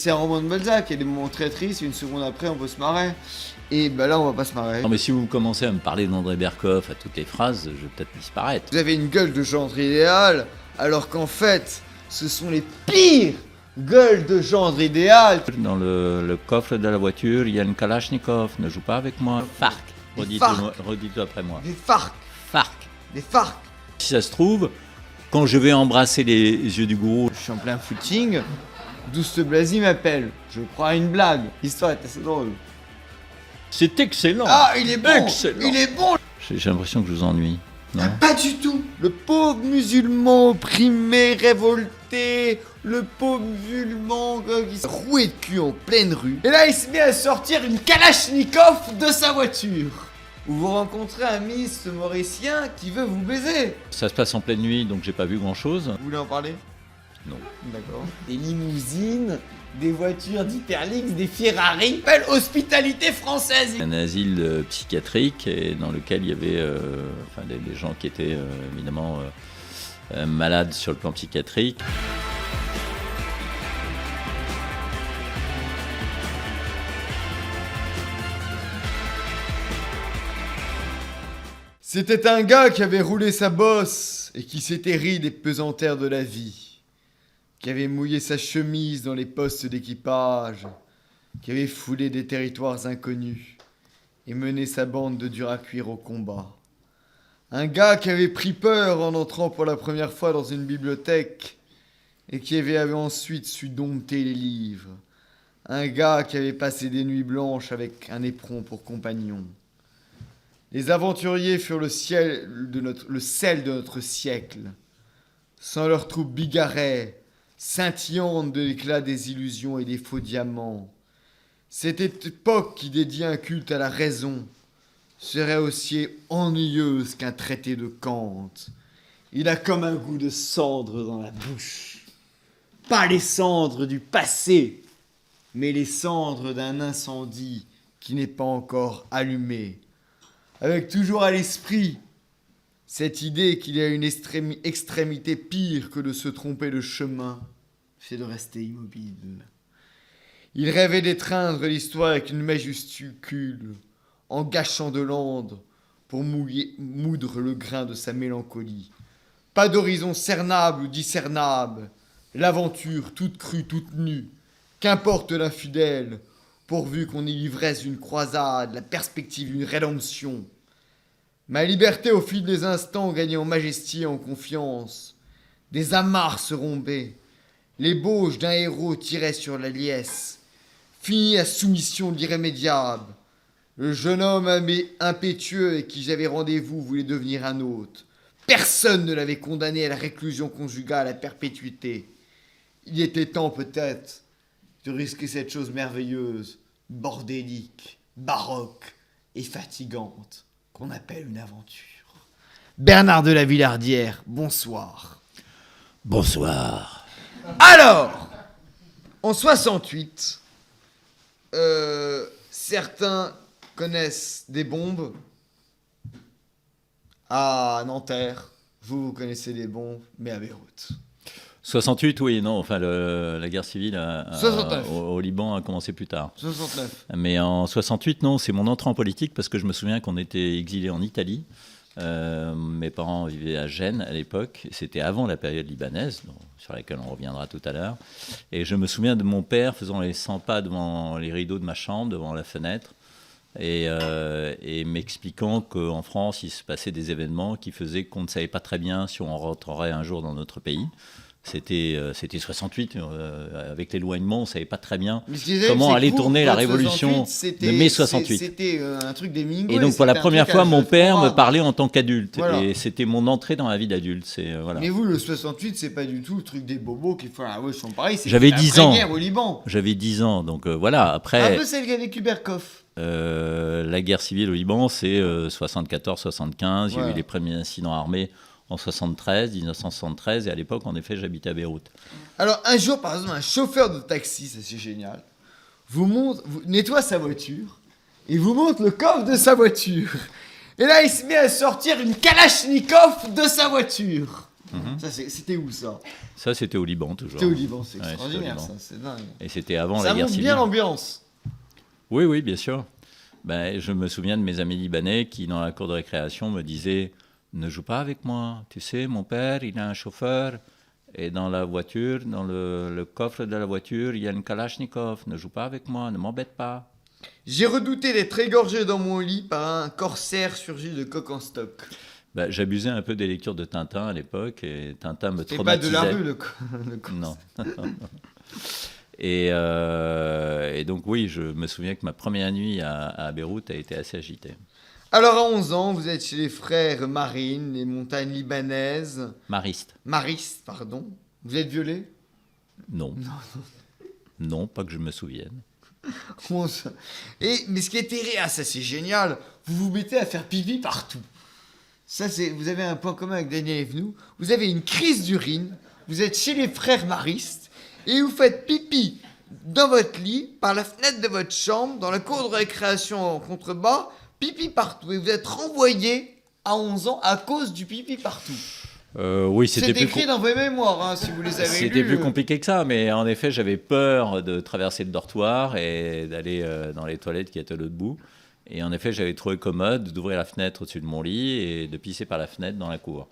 C'est un roman de Balzac, il y a des moments très tristes, une seconde après on peut se marrer. Et bah là on va pas se marrer. Non mais si vous commencez à me parler d'André Berkoff à toutes les phrases, je vais peut-être disparaître. Vous avez une gueule de gendre idéal, alors qu'en fait, ce sont les pires gueules de gendre idéal. Dans le coffre de la voiture, il y a une Kalachnikov, ne joue pas avec moi. Farc, redites-le après moi. Des farcs, Farc. des farcs. Si ça se trouve, quand je vais embrasser les yeux du gourou, Je suis en plein footing, Douce Blazy m'appelle, je crois à une blague, l'histoire est assez drôle. c'est excellent. Ah, il est bon, Excellent. il est bon. J'ai l'impression que je vous ennuie. Non. Pas du tout. Le pauvre musulman opprimé, révolté, le pauvre musulman qui se rouait de cul en pleine rue. Et là, il se met à sortir une Kalachnikov de sa voiture. Où vous rencontrez un ministre mauricien qui veut vous baiser. Ça se passe en pleine nuit, donc j'ai pas vu grand-chose. Vous voulez en parler? Non. D'accord. Des limousines, des voitures d'Hyperlux, des Ferrari. Belle hospitalité française. Un asile psychiatrique et dans lequel il y avait des gens qui étaient évidemment malades sur le plan psychiatrique. C'était un gars qui avait roulé sa bosse et qui s'était ri des pesanteurs de la vie, qui avait mouillé sa chemise dans les postes d'équipage, qui avait foulé des territoires inconnus et mené sa bande de dur à cuire au combat. Un gars qui avait pris peur en entrant pour la première fois dans une bibliothèque et qui avait ensuite su dompter les livres. Un gars qui avait passé des nuits blanches avec un éperon pour compagnon. Les aventuriers furent le sel de notre siècle. Sans leurs troupes bigarrées, scintillantes de l'éclat des illusions et des faux diamants. Cette époque qui dédie un culte à la raison serait aussi ennuyeuse qu'un traité de Kant. Il a comme un goût de cendre dans la bouche. Pas les cendres du passé, mais les cendres d'un incendie qui n'est pas encore allumé. Avec toujours à l'esprit cette idée qu'il y a une extrémité pire que de se tromper de chemin, c'est de rester immobile. Il rêvait d'étreindre l'histoire avec une majuscule, en gâchant de l'andre pour moudre le grain de sa mélancolie. Pas d'horizon cernable ou discernable, l'aventure toute crue, toute nue, qu'importe l'infidèle, pourvu qu'on y livraisse une croisade, la perspective d'une rédemption. Ma liberté au fil des instants gagnait en majesté et en confiance. Des amarres se rombaient. L'ébauche d'un héros tirait sur la liesse. Fini la soumission de l'irrémédiable. Le jeune homme impétueux avec qui j'avais rendez-vous voulait devenir un autre. Personne ne l'avait condamné à la réclusion conjugale à perpétuité. Il était temps peut-être de risquer cette chose merveilleuse, bordélique, baroque et fatigante qu'on appelle une aventure. Bernard de la Villardière, bonsoir. Bonsoir. Alors, en 68, certains connaissent des bombes à Nanterre. Vous connaissez des bombes, mais à Beyrouth. 68, oui, non, enfin la guerre civile 69. Au Liban a commencé plus tard. 69. Mais en 68, non, c'est mon entrée en politique parce que je me souviens qu'on était exilés en Italie. Mes parents vivaient à Gênes à l'époque. C'était avant la période libanaise, sur laquelle on reviendra tout à l'heure. Et je me souviens de mon père faisant les 100 pas devant les rideaux de ma chambre, devant la fenêtre, et m'expliquant qu'en France, il se passait des événements qui faisaient qu'on ne savait pas très bien si on rentrerait un jour dans notre pays. C'était 68, avec l'éloignement, on ne savait pas très bien comment allait tourner la révolution de mai 68. C'était un truc des Mingos. Et donc pour la première fois, mon père me parlait. parlait en tant qu'adulte. Voilà. Et c'était mon entrée dans la vie d'adulte. Voilà. Mais vous, le 68, c'est pas du tout le truc des bobos qui font la révolution. Pareil, c'est J'avais la 10 vraie ans. guerre au Liban. J'avais 10 ans, donc voilà. Un Après, peu celle qu'avait Kuberkov. la guerre civile au Liban, c'est 74-75. Il y a eu les premiers incidents armés en 1973, et à l'époque, en effet, j'habitais à Beyrouth. Alors, un jour, par exemple, un chauffeur de taxi, ça c'est génial, vous nettoie sa voiture, et vous montre le coffre de sa voiture. Et là, il se met à sortir une Kalachnikov de sa voiture. Mhm. C'était où ça? Ça, c'était au Liban, toujours. C'était au Liban, c'est Ouais, c'était au extraordinaire Liban. ça, c'est dingue. Et c'était avant Ça la guerre montre civile. bien l'ambiance. Oui, oui, bien sûr. Ben, je me souviens de mes amis libanais qui, dans la cour de récréation, me disaient « Ne joue pas avec moi. Tu sais, mon père, il a un chauffeur. Et dans la voiture, dans le coffre de la voiture, il y a une Kalachnikov. Ne joue pas avec moi, ne m'embête pas. » J'ai redouté d'être égorgé dans mon lit par un corsaire surgi de coq en stock. Ben, j'abusais un peu des lectures de Tintin à l'époque. Et Tintin me C'est pas de traumatisait. la rue le corsaire. Non. Et donc, oui, je me souviens que ma première nuit à Beyrouth a été assez agitée. Alors à 11 ans, vous êtes chez les frères Marine, les montagnes libanaises. Mariste. Maristes, pardon. Vous êtes violé? Non. Non, pas que je me souvienne. Mais ce qui est terrible, ça c'est génial, vous vous mettez à faire pipi partout. Vous avez un point commun avec Daniel Evenou. Vous avez une crise d'urine, vous êtes chez les frères Maristes, et vous faites pipi dans votre lit, par la fenêtre de votre chambre, dans la cour de récréation en contrebas, pipi partout. Et vous êtes renvoyé à 11 ans à cause du pipi partout. Oui, C'est c'était écrit dans vos mémoires, hein, si vous les avez lus. C'était plus compliqué que ça, mais en effet, j'avais peur de traverser le dortoir et d'aller dans les toilettes qui étaient à l'autre bout. Et en effet, j'avais trouvé commode d'ouvrir la fenêtre au-dessus de mon lit et de pisser par la fenêtre dans la cour.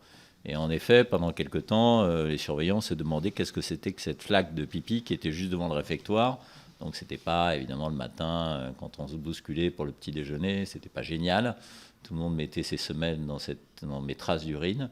Et en effet, pendant quelque temps, les surveillants se demandaient qu'est-ce que c'était que cette flaque de pipi qui était juste devant le réfectoire. Donc c'était pas, évidemment, le matin, quand on se bousculait pour le petit déjeuner, c'était pas génial. Tout le monde mettait ses semelles dans mes traces d'urine.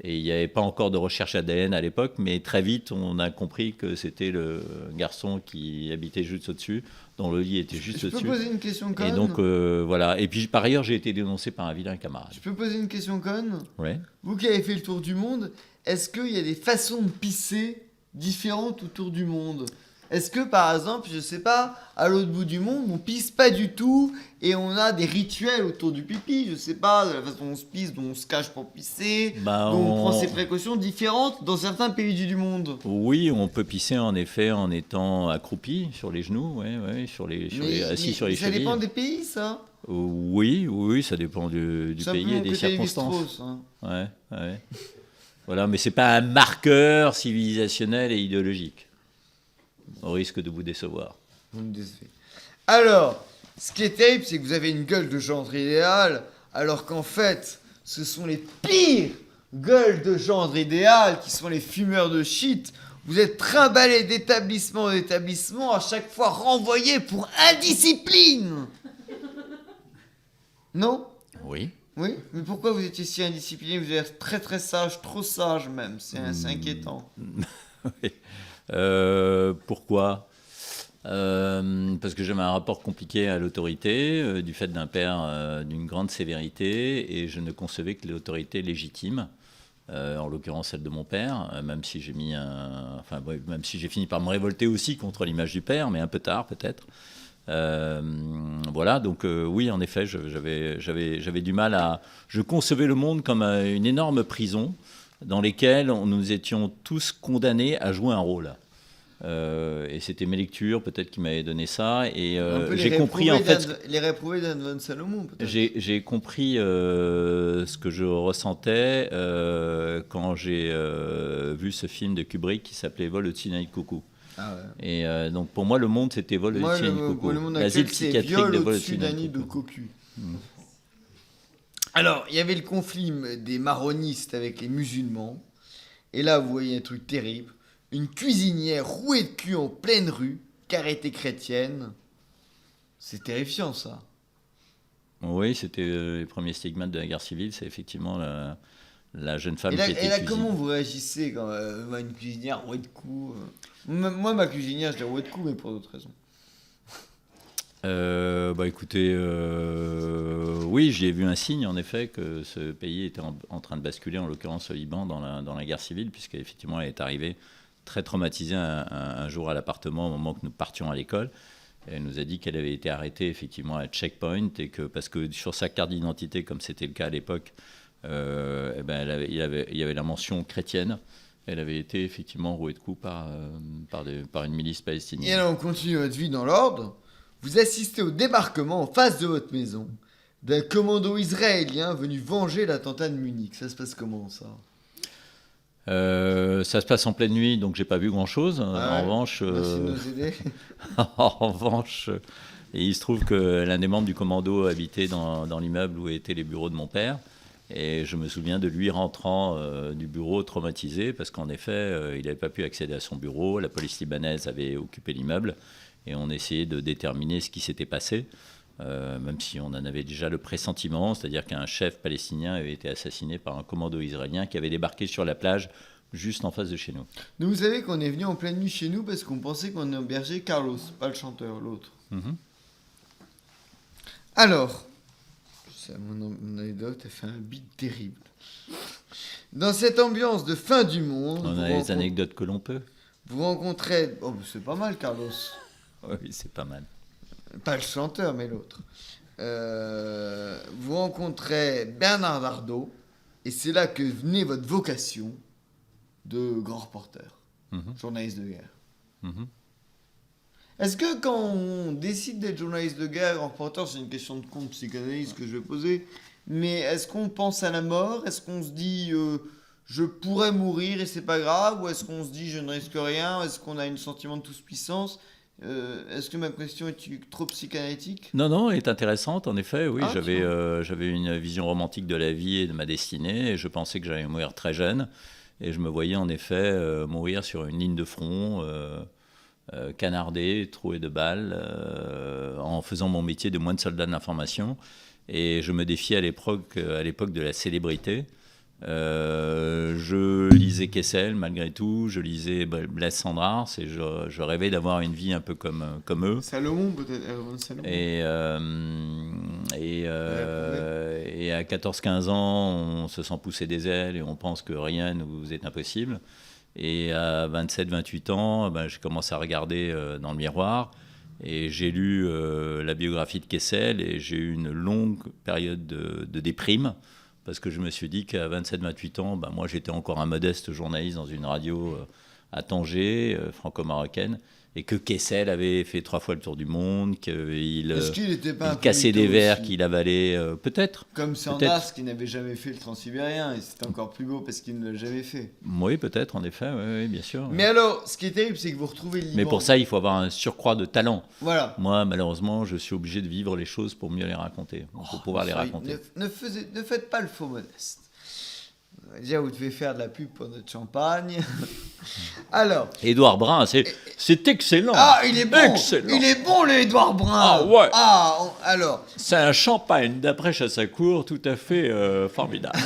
Et il n'y avait pas encore de recherche ADN à l'époque, mais très vite, on a compris que c'était le garçon qui habitait juste au-dessus, dont le lit était juste au-dessus. Je peux poser une question conne? Et donc, voilà. Et puis, par ailleurs, j'ai été dénoncé par un vilain camarade. Je peux poser une question conne? Ouais. Vous qui avez fait le tour du monde, est-ce qu'il y a des façons de pisser différentes autour du monde? Est-ce que, par exemple, je sais pas, à l'autre bout du monde, on pisse pas du tout et on a des rituels autour du pipi, je sais pas, de la façon dont on se pisse, dont on se cache pour pisser, dont on prend ses précautions différentes dans certains pays du monde? Oui, on peut pisser en effet en étant accroupi sur les genoux, assis sur les chevilles. Ça dépend des pays, ça? Oui, ça dépend du pays et des circonstances. Hein. Ouais. Voilà, mais c'est pas un marqueur civilisationnel et idéologique. Au risque de vous décevoir. Vous me décevez. Alors, ce qui est terrible, c'est que vous avez une gueule de gendre idéal, alors qu'en fait, ce sont les pires gueules de gendre idéal qui sont les fumeurs de shit. Vous êtes trimballés d'établissement en établissement, à chaque fois renvoyés pour indiscipline. Non? Oui. Oui? Mais pourquoi vous étiez si indiscipliné? Vous avez l'air très très sage, trop sage même. C'est inquiétant. Oui. Pourquoi? Parce que j'avais un rapport compliqué à l'autorité, du fait d'un père d'une grande sévérité, et je ne concevais que l'autorité légitime, en l'occurrence celle de mon père, même si même si j'ai fini par me révolter aussi contre l'image du père, mais un peu tard peut-être. Voilà, donc oui, en effet, j'avais du mal à... Je concevais le monde comme une énorme prison dans laquelle nous étions tous condamnés à jouer un rôle. Et c'était mes lectures, peut-être, qui m'avaient donné ça. Et j'ai compris, en fait... Les réprouvés d'Anne von Salomon, peut-être. J'ai compris ce que je ressentais quand j'ai vu ce film de Kubrick qui s'appelait Vol au-dessus d'un nid de coucou. Ah ouais. Et donc pour moi, le monde, c'était Vol au-dessus d'un nid de coucou. Le monde L'asile actuel, c'est psychiatrique viol de Vol au-dessus d'un nid de cocu. Alors, il y avait le conflit des maronistes avec les musulmans. Et là, vous voyez un truc terrible. Une cuisinière rouée de cul en pleine rue, car elle était chrétienne. C'est terrifiant, ça. Oui, c'était les premiers stigmates de la guerre civile. C'est effectivement la jeune femme qui était Et là, cuisinée. comment vous réagissez quand une cuisinière rouée de cou Moi, ma cuisinière, je l'ai rouée de cou, mais pour d'autres raisons. Écoutez, oui, j'ai vu un signe en effet que ce pays était en train de basculer, en l'occurrence au Liban, dans la guerre civile, puisqu'effectivement elle est arrivée très traumatisée un jour à l'appartement au moment que nous partions à l'école. Et elle nous a dit qu'elle avait été arrêtée effectivement à checkpoint et que parce que sur sa carte d'identité, comme c'était le cas à l'époque, il y avait la mention chrétienne. Elle avait été effectivement rouée de coups par une milice palestinienne. Et alors on continue notre vie dans l'ordre. Vous assistez au débarquement en face de votre maison d'un commando israélien venu venger l'attentat de Munich. Ça se passe comment, ça? Ça se passe en pleine nuit, donc j'ai pas vu grand-chose. Ah ouais. En revanche, Merci de nous aider. en revanche, et il se trouve que l'un des membres du commando habitait dans l'immeuble où étaient les bureaux de mon père. Et je me souviens de lui rentrant du bureau traumatisé parce qu'en effet, il n'avait pas pu accéder à son bureau. La police libanaise avait occupé l'immeuble et on essayait de déterminer ce qui s'était passé, même si on en avait déjà le pressentiment, c'est-à-dire qu'un chef palestinien avait été assassiné par un commando israélien qui avait débarqué sur la plage juste en face de chez nous. Donc vous savez qu'on est venu en pleine nuit chez nous parce qu'on pensait qu'on hébergeait Carlos, pas le chanteur, l'autre. Mhm. Alors, mon anecdote a fait un beat terrible. Dans cette ambiance de fin du monde, On a les anecdotes que l'on peut. vous rencontrez... Oh, c'est pas mal, Carlos. Oui, c'est pas mal. Pas le chanteur, mais l'autre. Vous rencontrez Bernard Dardot, et c'est là que venait votre vocation de grand reporter, Mhm. journaliste de guerre. Mhm. Est-ce que quand on décide d'être journaliste de guerre, grand reporter, c'est une question de compte psychanalyse que je vais poser, mais est-ce qu'on pense à la mort? Est-ce qu'on se dit je pourrais mourir et c'est pas grave? Ou est-ce qu'on se dit je ne risque rien? Est-ce qu'on a un sentiment de toute-puissance? Est-ce que ma question est trop psychanalytique? Non, elle est intéressante, en effet. Oui, Ah, j'avais une vision romantique de la vie et de ma destinée, et je pensais que j'allais mourir très jeune. Et je me voyais en effet mourir sur une ligne de front, canardé, troué de balles, en faisant mon métier de moine soldat de l'information. Et je me défiais à l'époque de la célébrité. Je lisais Kessel malgré tout, je lisais Blaise Cendrars, et je rêvais d'avoir une vie un peu comme eux. Salomon, peut-être. Salomon. Et à 14-15 ans, on se sent pousser des ailes et on pense que rien ne vous est impossible. Et à 27-28 ans, ben, j'ai commencé à regarder dans le miroir et j'ai lu la biographie de Kessel et j'ai eu une longue période de déprime parce que je me suis dit qu'à 27-28 ans, ben, moi j'étais encore un modeste journaliste dans une radio à Tanger, franco-marocaine, et que Kessel avait fait 3 fois le tour du monde, qu'il Est-ce qu'il était pas un peu cassait des mytho verres, aussi qu'il avalait, peut-être. Comme Sandras qui n'avait jamais fait le transsibérien, et c'était encore plus beau parce qu'il ne l'a jamais fait. Oui, peut-être, en effet, oui, bien sûr. Mais alors, ce qui est terrible, c'est que vous retrouvez le Liban. Mais pour ça, il faut avoir un surcroît de talent. Voilà. Moi, malheureusement, je suis obligé de vivre les choses pour mieux les raconter, pour pouvoir les raconter. Ne faites pas le faux modeste. Déjà, vous devez faire de la pub pour notre champagne. Alors. Édouard Brun, c'est excellent. Ah, il est bon. Excellent. Il est bon, le Édouard Brun. Ah, ouais. Alors. C'est un champagne d'après Chassacourt tout à fait formidable.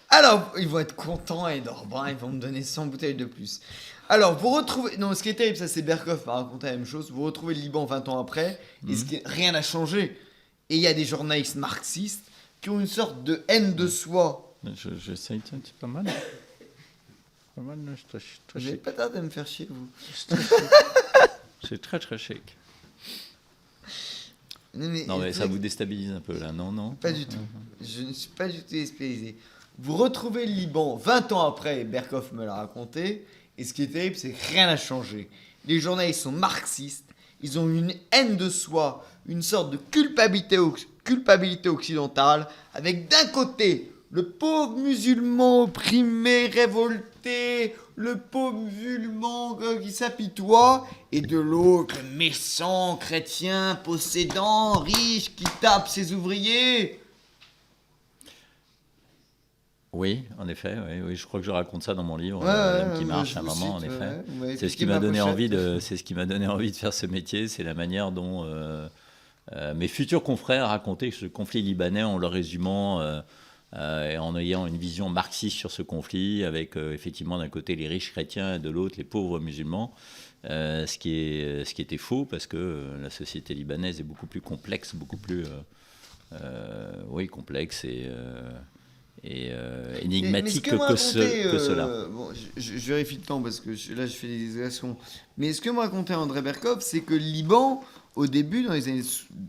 Alors, ils vont être contents, Édouard Brun, ils vont me donner 100 bouteilles de plus. Alors, vous retrouvez... Non, ce qui est terrible, ça c'est Berkoff m'a raconté la même chose. Vous retrouvez le Liban 20 ans après, et rien n'a changé. Et il y a des journalistes marxistes qui ont une sorte de haine de soi. J'essaye, c'est pas mal. Pas mal, je très Vous n'avez chic. pas tard de me faire chier, vous. C'est très très chic. Non, Mais ça vous déstabilise un peu là, non? Pas du tout. Je ne suis pas du tout déstabilisé. Vous retrouvez le Liban 20 ans après, et Berkoff me l'a raconté, et ce qui est terrible, c'est que rien n'a changé. Les journalistes sont marxistes, ils ont une haine de soi, une sorte de culpabilité occidentale, avec d'un côté le pauvre musulman opprimé, révolté, le pauvre musulman qui s'apitoie, et de l'autre, le méchant chrétien, possédant, riche, qui tape ses ouvriers. Oui, en effet, oui, je crois que je raconte ça dans mon livre, Ouais, L'homme qui ouais, marche, je à un vous moment, en cite, effet. ouais, C'est ce piquez qui m'a ma donné pochette. c'est ce qui m'a donné envie de faire ce métier, c'est la manière dont mes futurs confrères racontaient ce conflit libanais en le résumant et en ayant une vision marxiste sur ce conflit, avec effectivement d'un côté les riches chrétiens et de l'autre les pauvres musulmans, ce qui était faux parce que la société libanaise est beaucoup plus complexe, beaucoup plus complexe et énigmatique que cela. Bon, je vérifie le temps parce que là je fais des exagérations. Mais ce que me racontait André Berkoff, c'est que le Liban, au début, dans les années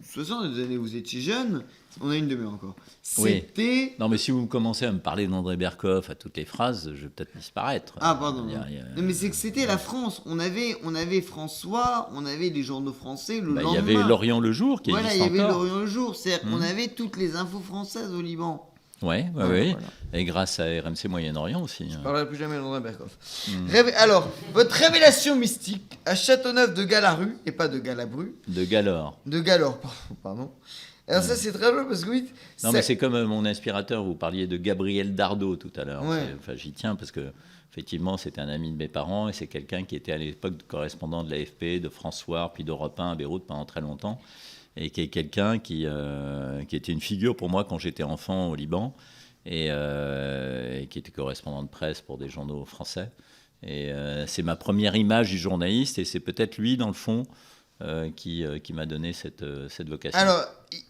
60, les années où vous étiez jeune, on a une demi-heure encore. C'était. Oui. Non, mais si vous commencez à me parler d'André Berkoff à toutes les phrases, je vais peut-être disparaître. Ah, pardon. Non, mais c'est que c'était la France. On avait François, on avait les journaux français le lendemain. Il y avait L'Orient le jour qui existe encore. Voilà, il y avait L'Orient le jour. C'est-à-dire qu'on avait toutes les infos françaises au Liban. Ouais, Voilà, oui. voilà. Et grâce à RMC Moyen-Orient aussi. Je parlerai plus jamais de André Berkoff. Alors, votre révélation mystique à Châteauneuf de Galaru, et pas de Galabru, De Galore. de Galore, pardon. Alors ça, c'est très drôle parce que oui... Non, mais c'est comme mon inspirateur, vous parliez de Gabriel Dardot tout à l'heure. Ouais. Enfin, j'y tiens parce que, effectivement, c'était un ami de mes parents et c'est quelqu'un qui était à l'époque correspondant de l'AFP, de France Soir, puis d'Europe 1 à Beyrouth pendant très longtemps. Et qui est quelqu'un qui était une figure pour moi quand j'étais enfant au Liban et qui était correspondant de presse pour des journaux français. Et c'est ma première image du journaliste et c'est peut-être lui, dans le fond, qui m'a donné cette vocation. Alors,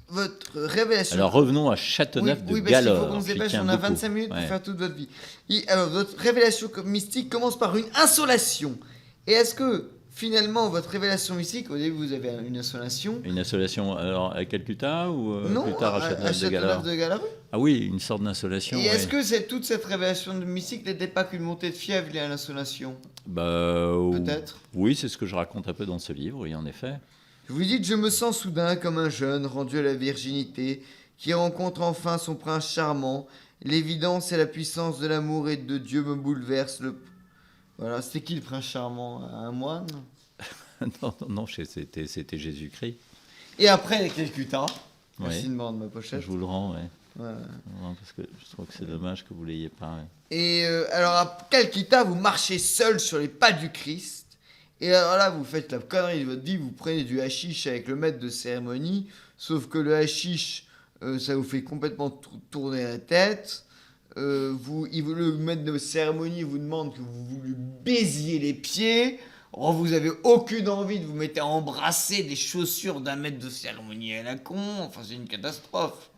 votre révélation... Alors revenons à Châteauneuf de parce Galore. qu'il faut qu'on se dépêche, on a 25 minutes pour faire toute votre vie. Alors, votre révélation mystique commence par une insolation. Et est-ce que, finalement, votre révélation mystique, au début, vous avez une insolation... Une insolation alors, à Calcutta ou non, plus tard à Châteauneuf de Galore Ah oui, une sorte d'insolation. Et est-ce que toute cette révélation mystique n'était pas qu'une montée de fièvre liée à l'insolation? Peut-être. Oui, c'est ce que je raconte un peu dans ce livre, oui, en effet. Vous dites, je me sens soudain comme un jeune rendu à la virginité, qui rencontre enfin son prince charmant. L'évidence et la puissance de l'amour et de Dieu me bouleversent. Voilà, c'était qui le prince charmant? Un moine? non, c'était Jésus-Christ. Et après, avec Calcutta. Merci Ouais. de me rendre ma pochette. Je vous le rends, ouais. Ouais. Parce que je trouve que c'est dommage que vous l'ayez pas. Ouais. Et alors, à Calcutta, vous marchez seul sur les pas du Christ. Et alors là, vous faites la connerie de votre vie, vous prenez du hashish avec le maître de cérémonie, sauf que le hashish, ça vous fait complètement tourner la tête. Le maître de cérémonie vous demande que vous lui baisiez les pieds. Oh, vous avez aucune envie de vous mettre à embrasser des chaussures d'un maître de cérémonie à la con. Enfin, c'est une catastrophe.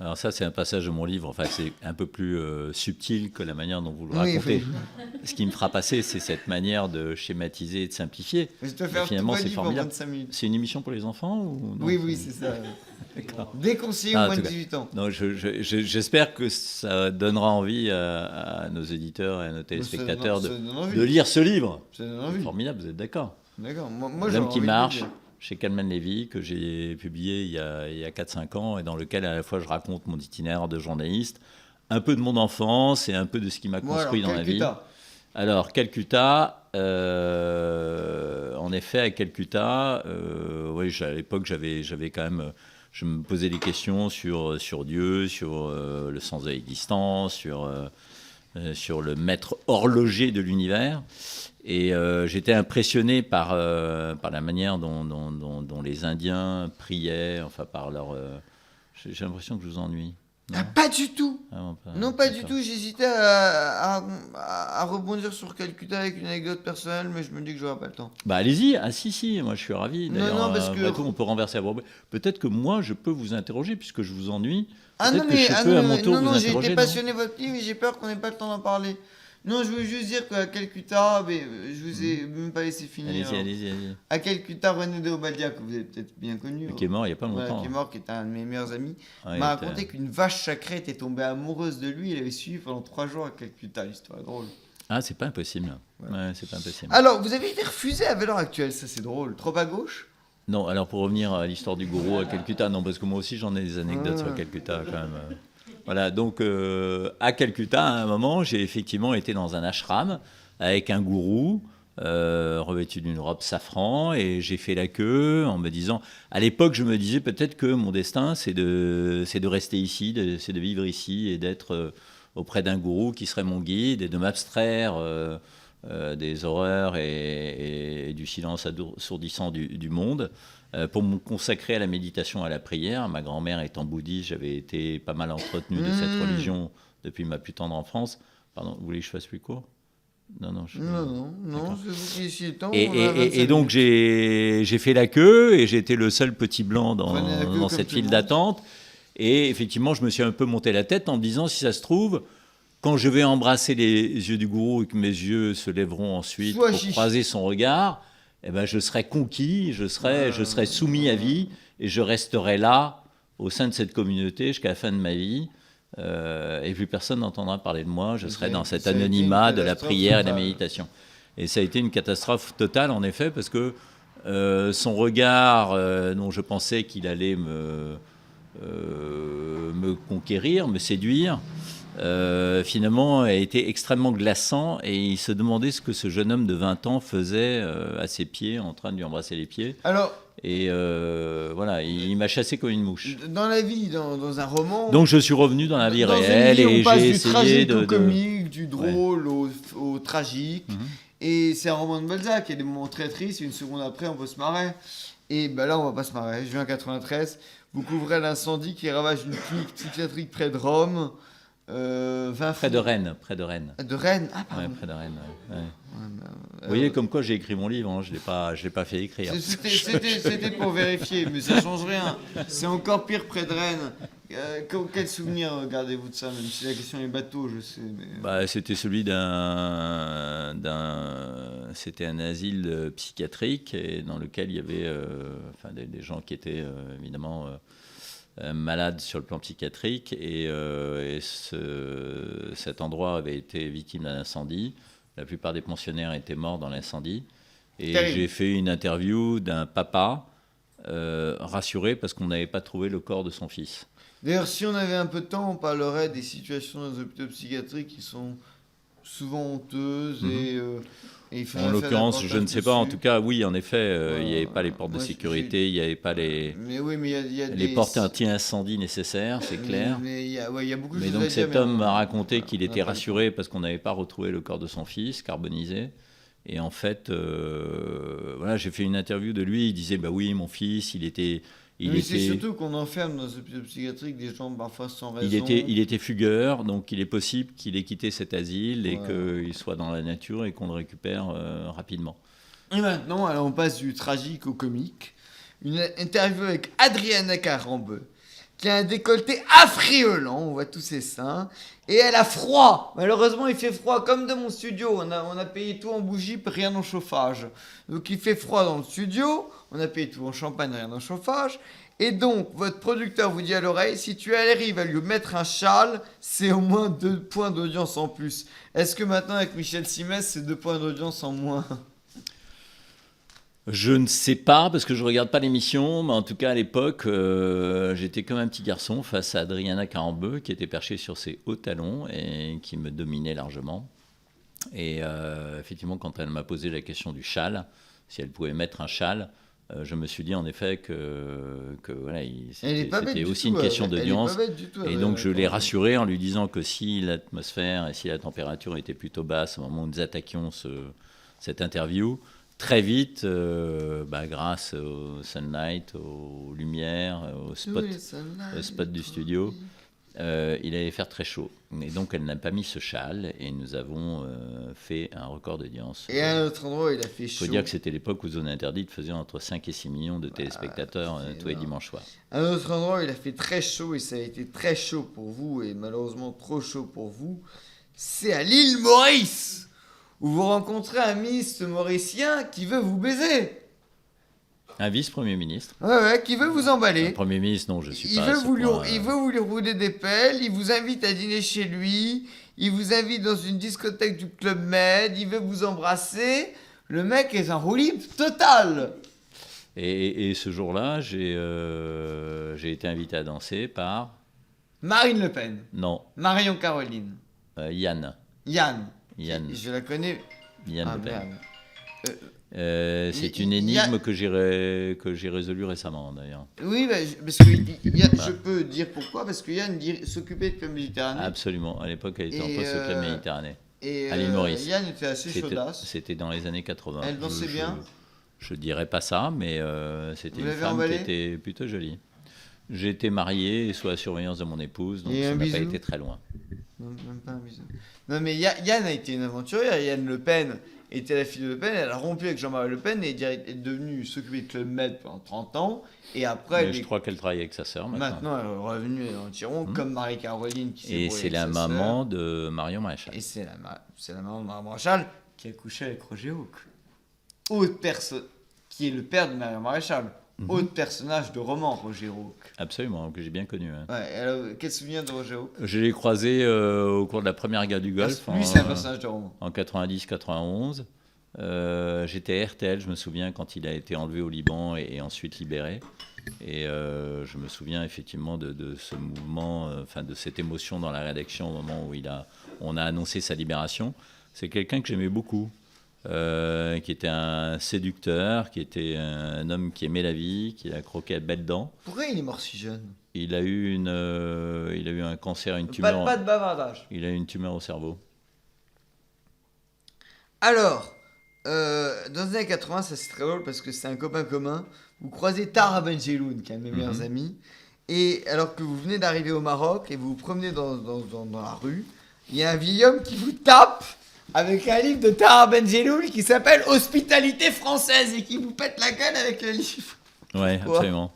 Alors ça, c'est un passage de mon livre. Enfin, c'est un peu plus subtil que la manière dont vous le racontez. Oui. Ce qui me fera passer, c'est cette manière de schématiser et de simplifier. Mais je te fais finalement, c'est livre en formidable. 25 minutes. C'est une émission pour les enfants ou non? Oui, c'est ça. D'accord. Déconseillé au moins de 18 ans. Non, j'espère que ça donnera envie à nos éditeurs et à nos téléspectateurs de lire ce livre. Ça donne envie. Formidable, vous êtes d'accord? D'accord. Moi, L'homme qui marche, chez Kalman Levy, que j'ai publié il y a 4-5 ans, et dans lequel à la fois je raconte mon itinéraire de journaliste, un peu de mon enfance et un peu de ce qui m'a construit dans la vie. Alors, Calcutta, en effet, à Calcutta, oui, à l'époque, j'avais quand même... Je me posais des questions sur Dieu, sur le sens de l'existence, sur le maître horloger de l'univers. Et j'étais impressionné par la manière dont les Indiens priaient, enfin par leur... J'ai l'impression que je vous ennuie. Ah, pas du tout. Non, pas du tout. J'hésitais à rebondir sur Calcutta avec une anecdote personnelle, mais je me dis que j'aurai pas le temps. Bah allez-y. Ah si, moi je suis ravi. D'ailleurs, non, parce que... on peut renverser à propos. Peut-être que moi je peux vous interroger puisque je vous ennuie. Ah non, que je peux à mon tour vous j'ai interroger, été passionné votre livre et j'ai peur qu'on n'ait pas le temps d'en parler. Non, je voulais juste dire qu'à Calcutta, mais je vous ai même pas laissé finir. Allez-y. À Calcutta, René de Obadia, que vous avez peut-être bien connu. Qui est mort il n'y a pas longtemps. Voilà, qui est mort, qui était un de mes meilleurs amis, Ouais, m'a raconté qu'une vache sacrée était tombée amoureuse de lui. Il avait suivi pendant 3 jours à Calcutta. L'histoire est drôle. Ah, c'est pas impossible. Ouais, c'est pas impossible. Alors, vous avez été refusé à l'heure actuelle, ça c'est drôle. Trop à gauche? Non, alors pour revenir à l'histoire du gourou à Calcutta, non, parce que moi aussi j'en ai des anecdotes sur Calcutta quand même. Voilà, donc à Calcutta, à un moment, j'ai effectivement été dans un ashram avec un gourou revêtu d'une robe safran et j'ai fait la queue en me disant, à l'époque je me disais peut-être que mon destin c'est de rester ici, c'est de vivre ici et d'être auprès d'un gourou qui serait mon guide et de m'abstraire des horreurs et du silence assourdissant du monde. Pour me consacrer à la méditation, à la prière. Ma grand-mère étant bouddhiste, j'avais été pas mal entretenu de cette religion depuis ma plus tendre enfance. Pardon, vous voulez que je fasse plus court? Non, c'est vous qui essayez le temps. Et donc j'ai fait la queue et j'ai été le seul petit blanc dans cette file d'attente. Et effectivement, je me suis un peu monté la tête en me disant, si ça se trouve, quand je vais embrasser les yeux du gourou et que mes yeux se lèveront ensuite pour croiser son regard, eh ben, je serai conquis, je serai soumis à vie et je resterai là au sein de cette communauté jusqu'à la fin de ma vie. Et plus personne n'entendra parler de moi. Je serai dans cet anonymat de la prière et de la méditation. Et ça a été une catastrophe totale, en effet, parce que son regard, dont je pensais qu'il allait me conquérir, me séduire, finalement a été extrêmement glaçant et il se demandait ce que ce jeune homme de 20 ans faisait à ses pieds, en train de lui embrasser les pieds. Alors, et voilà, il m'a chassé comme une mouche. dans la vie, dans un roman... Donc je suis revenu dans la vie réelle et j'ai du essayé tragique de... au comique, du drôle au tragique. Et c'est un roman de Balzac, il y a des moments très tristes, une seconde après on peut se marrer. Et ben là on va pas se marrer. Juin 93, vous couvrez l'incendie qui ravage une clinique psychiatrique près de Rome. Près de Rennes. De Rennes. Ah pardon. Ouais, près de Rennes. Ouais. Vous voyez comme quoi j'ai écrit mon livre, hein. Je l'ai pas fait écrire. C'était pour vérifier, mais ça change rien. C'est encore pire près de Rennes. Quel souvenir gardez-vous de ça, même si la question est bateau, je sais. Mais... C'était celui c'était un asile psychiatrique et dans lequel il y avait des gens qui étaient évidemment malades sur le plan psychiatrique cet endroit avait été victime d'un incendie. La plupart des pensionnaires étaient morts dans l'incendie. Et j'ai fait une interview d'un papa rassuré parce qu'on n'avait pas trouvé le corps de son fils. D'ailleurs, si on avait un peu de temps, on parlerait des situations dans les hôpitaux psychiatriques qui sont souvent honteuses en l'occurrence, je ne sais pas. En tout cas, oui, en effet, il n'y avait pas les portes de sécurité, il n'y avait pas les portes anti-incendie nécessaires, c'est clair. Mais il y a beaucoup de choses donc à cet homme m'a raconté qu'il était rassuré parce qu'on n'avait pas retrouvé le corps de son fils, carbonisé. Et en fait, j'ai fait une interview de lui. Il disait, oui, mon fils, c'est surtout qu'on enferme dans les hôpitaux psychiatriques des gens parfois sans raison. Il était fugueur, donc il est possible qu'il ait quitté cet asile et qu'il soit dans la nature et qu'on le récupère rapidement. Et maintenant, alors on passe du tragique au comique. Une interview avec Adriana Carambeu, qui a un décolleté affriolant, on voit tous ses seins, et elle a froid. Malheureusement, il fait froid, comme dans mon studio. On a payé tout en bougie, rien en chauffage. Donc il fait froid dans le studio, on a payé tout en champagne, rien en chauffage. Et donc, votre producteur vous dit à l'oreille, si tu arrives à lui mettre un châle, c'est au moins 2 points d'audience en plus. Est-ce que maintenant, avec Michel Simès, c'est 2 points d'audience en moins ? Je ne sais pas, parce que je ne regarde pas l'émission, mais en tout cas, à l'époque, j'étais comme un petit garçon face à Adriana Carambeu, qui était perchée sur ses hauts talons et qui me dominait largement. Et effectivement, quand elle m'a posé la question du châle, si elle pouvait mettre un châle, je me suis dit en effet que c'était aussi une question d'audience. Et donc je l'ai rassuré en lui disant que si l'atmosphère et si la température était plutôt basse au moment où nous attaquions cette interview, très vite, grâce au sunlight, aux lumières, au spot du studio, il allait faire très chaud. Et donc elle n'a pas mis ce châle et nous avons fait un record d'audience. Et à un autre endroit, il a fait chaud. Il faut dire que c'était l'époque où Zone Interdite faisait entre 5 et 6 millions de téléspectateurs tous les dimanches soirs. À un autre endroit, il a fait très chaud et ça a été très chaud pour vous et malheureusement trop chaud pour vous. C'est à l'île Maurice où vous rencontrez un ministre mauricien qui veut vous baiser. Un vice-premier ministre. Ouais, qui veut vous emballer. Un premier ministre, non, je suis pas. Il veut vous lui rouler des pelles, il vous invite à dîner chez lui, il vous invite dans une discothèque du Club Med, il veut vous embrasser. Le mec est un roue libre total. Et ce jour-là, j'ai été invité à danser par... Marine Le Pen. Non. Marion Caroline. Yann. Je la connais. Yann Le Pen. C'est une énigme que j'ai résolue récemment d'ailleurs. Oui, parce que je peux dire pourquoi, parce que Yann s'occupait de Club Méditerranée. Absolument, à l'époque elle était en poste au Club Méditerranée. Et à l'île Maurice. Yann était assez chaudasse. C'était dans les années 80. Elle dansait bien. Je dirais pas ça, mais c'était une femme qui était plutôt jolie. J'ai été marié sous la surveillance de mon épouse, donc ça n'a pas été très loin. Non, même pas un bisou. Non, mais Yann a été une aventurière. Yann Le Pen était la fille de Le Pen. Elle a rompu avec Jean-Marie Le Pen et est devenue s'occuper de Club Med pendant 30 ans. Et après, je crois qu'elle travaille avec sa sœur maintenant. Maintenant, elle est revenue en Tiron, comme Marie-Caroline qui s'est Et c'est la maman de Marion Maréchal. Et c'est la maman de Marion Maréchal qui a couché avec Roger Hawk. Qui est le père de Marion Maréchal. Autre personnage de roman, Roger Hawk. Absolument, que j'ai bien connu. Hein. Ouais, alors, quel souvenir de Roger Hawk? Je l'ai croisé au cours de la première guerre du Golfe. Lui, c'est un personnage de roman. En 90-91. J'étais à RTL, je me souviens, quand il a été enlevé au Liban et ensuite libéré. Et je me souviens effectivement de ce mouvement, de cette émotion dans la rédaction au moment où on a annoncé sa libération. C'est quelqu'un que j'aimais beaucoup, qui était un séducteur, qui était un homme qui aimait la vie, qui a croqué à belles dents. Pourquoi il est mort si jeune? Il a eu un cancer, une tumeur. Pas de bavardage. Il a eu une tumeur au cerveau. Alors, dans les années 80, ça c'est très drôle parce que c'est un copain commun. Vous croisez Tahar Benjeloun, qui est un de mes meilleurs amis. Et alors que vous venez d'arriver au Maroc et vous vous promenez dans la rue, il y a un vieil homme qui vous tape avec un livre de Tahar Benjeloun qui s'appelle Hospitalité française et qui vous pète la gueule avec le livre. Ouais, absolument.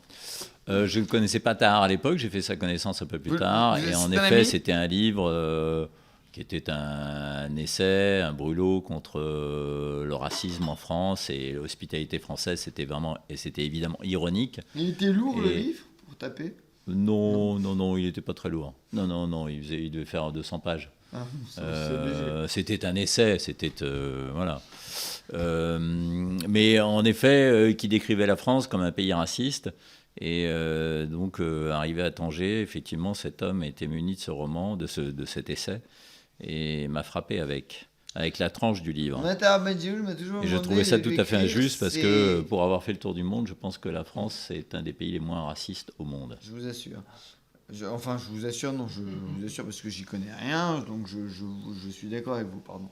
Je ne connaissais pas Tahar à l'époque, j'ai fait sa connaissance un peu plus tard. Et en effet, c'était un livre qui était un essai, un brûlot contre le racisme en France. Et l'hospitalité française, c'était évidemment ironique. Il était lourd, le livre, pour taper? Non, il n'était pas très lourd. Non, il devait faire 200 pages. C'était un essai, voilà. Mais en effet, qui décrivait la France comme un pays raciste. Et donc, arrivé à Tanger, effectivement, cet homme était muni de ce roman, de cet essai, et m'a frappé avec la tranche du livre. Et je trouvais ça tout à fait injuste, parce que pour avoir fait le tour du monde, je pense que la France est un des pays les moins racistes au monde. Je vous assure. Je vous assure, non, je vous assure parce que j'y connais rien, donc je suis d'accord avec vous, pardon.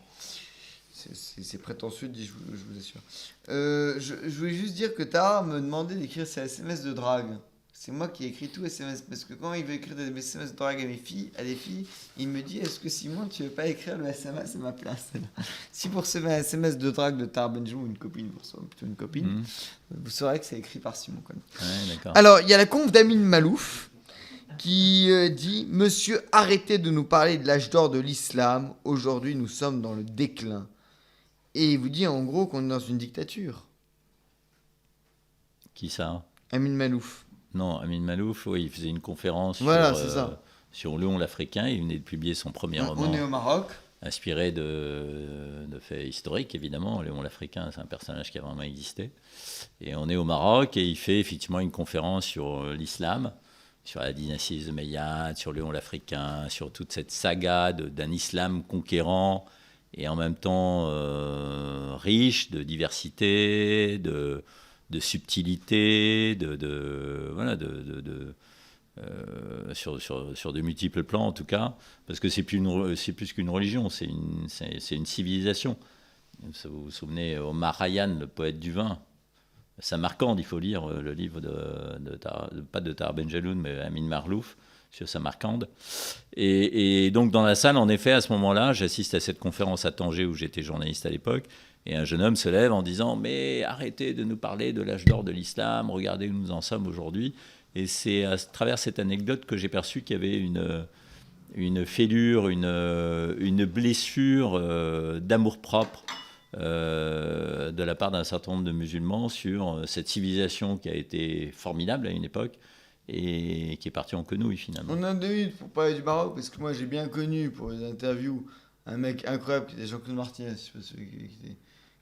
C'est prétentieux de dire, je vous assure. Je voulais juste dire que Tahar me demandait d'écrire ses SMS de drague. C'est moi qui ai écrit tout SMS, parce que quand il veut écrire des SMS de drague à des filles, il me dit, est-ce que Simon, tu veux pas écrire le SMS à ma place? Si pour ce SMS de drague de Tahar Benjeloun, une copine, plutôt une copine, vous saurez que c'est écrit par Simon. Quand même. Ouais, d'accord. Alors, il y a la conf d'Amin Malouf qui dit « Monsieur, arrêtez de nous parler de l'âge d'or de l'islam. Aujourd'hui, nous sommes dans le déclin. » Et il vous dit en gros qu'on est dans une dictature. Qui ça? Amin Malouf. Non, Amin Malouf, oui, il faisait une conférence sur Léon l'Africain. Il venait de publier son premier roman. On est au Maroc. Inspiré de faits historiques, évidemment. Léon l'Africain, c'est un personnage qui a vraiment existé. Et on est au Maroc et il fait effectivement une conférence sur l'islam, sur la dynastie des Omeyyades, sur Léon l'Africain, sur toute cette saga d'un islam conquérant et en même temps riche de diversité, de subtilité, sur de multiples plans en tout cas, parce que c'est plus qu'une religion, c'est une civilisation. Vous vous souvenez, Omar Khayyam, le poète du vin, Samarcande, il faut lire le livre pas de Tahar Benjeloun, mais Amin Malouf, sur Samarcande. Et donc dans la salle, en effet, à ce moment-là, j'assiste à cette conférence à Tanger où j'étais journaliste à l'époque, et un jeune homme se lève en disant « Mais arrêtez de nous parler de l'âge d'or de l'islam, regardez où nous en sommes aujourd'hui ». Et c'est à travers cette anecdote que j'ai perçu qu'il y avait une fêlure, une blessure d'amour-propre de la part d'un certain nombre de musulmans sur cette civilisation qui a été formidable à une époque et qui est partie en quenouille finalement. On a 2 minutes pour parler du Maroc, parce que moi j'ai bien connu pour les interviews un mec incroyable qui était Jean-Claude Martinez,